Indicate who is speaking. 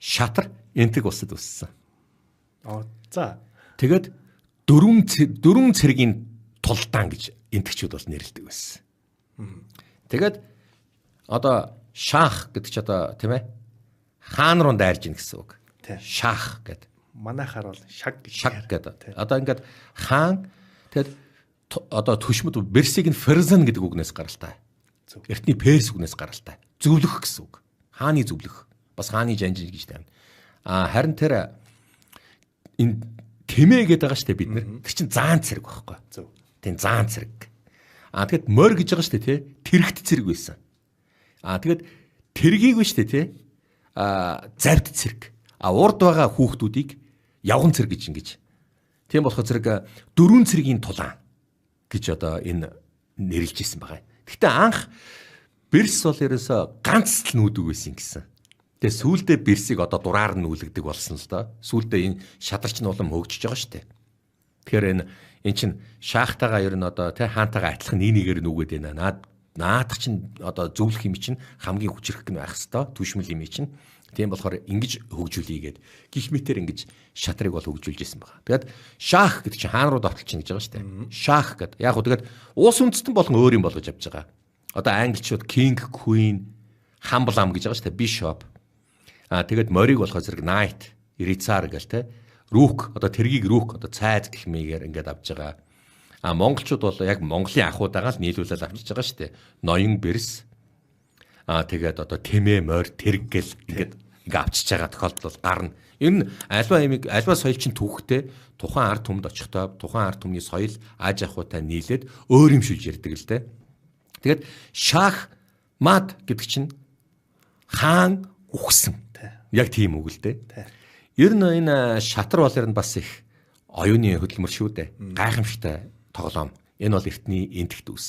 Speaker 1: шатар энтэг улсад үссэн.
Speaker 2: За.
Speaker 1: Тэгээд дөрвөн цэргийн тулдаан гэж энтэгчүүд бол нэрлэдэг байсан. Тэгээд одоо шах гэдэг чи одоо тийм ээ хаан руу дайрж ийн гэсэн үг. Шах гэдэг.
Speaker 2: Манайхаар бол шаг
Speaker 1: гэдэг. Одоо ингээд хаан тэгээд одоо төшмөд Берсиг нь Ферзен гэдэг үгнээс гаралтай. Эртний Перс үгнээс гаралтай. Зөвлөх гэсэн үг. Хааны зөвлөх. Бас хааны жанжин гэж тань. Харин тэр энэ тэмээ гэдэг байгаа шүү дээ бид нар. Тэр чинь заан цэрэг байхгүй. Тийм заан цэрэг. Тэгэд морь гэж байгаа шүү дээ тий. Тэрэгт цэрэг байсан. Тэгэд тэргийг биш үү тий. Завд цэрэг. Урд байгаа хүүхдүүдийг явган цэрэг гэж ингэж. Тийм болохоор зэрэг дөрвөн цэргийн тулаан гэж одоо энэ нэрлэж ирсэн байгаа. Гэхдээ анх Берс бол ерөөсө ганц л нүүдэг байсан гэсэн. Тэгээ сүүлдээ Берсийг одоо дураар нь нүүлгдэг болсон л доо. Сүүлдээ энэ шадарч нь улам хөгжиж байгаа шүү дээ. Тэгэхээр энэ чинь шахтагаа ер нь одоо тий хаантайгаа адилхан нэгээр нүгэд байна. Наадах чинь одоо зөвлөх юм чинь хамгийн хүчрэх нь байх хэвээр түшмэл юм чинь. Тийм болохоор ингэж хөгжүүлээгээд гих мэтэр ингэж шатрыг бол хөгжүүлж ирсэн байгаа. Тэгээд шах гэдэг чинь хаан руу давталчихна гэж байгаа шүү дээ. Шах гэдэг. Яг хөө тэгээд уус үндэстэн болон өөр юм болгож авч байгаа. Одоо англичууд king, queen, humble am гэж байгаа шүү дээ. Bishop. Тэгээд морийг болохоо зэрэг knight, рицар гэл те. Рүүк одоо тэргийг рүүк одоо цайз гэх мэйгээр ингээд авч байгаа. Монголчууд бол яг Монголын ахуйдагаа л нийлүүлээд авчиж байгаа шүү дээ. Ноён Берс. Тэгээд одоо тэмээ морь тэрэг гэл ингээд авчиж байгаа тохиолдол бол гарна. Ер нь альва соёл чинь түүхтэй тухайн ард түмэнд очихдоо тухайн ард түмний соёл аж ахуйтай нийлээд өөр юм шилж ярьдаг л дээ. Тэгээд шах мад гэдэг чинь хаан үхсэн. Яг тийм үг л дээ. Ер нь энэ шатар бол ер нь бас их оюуны хөдөлмөр шүү дээ. Гайхамшигтай тоглоом. Энэ бол эртний энтэгт үс.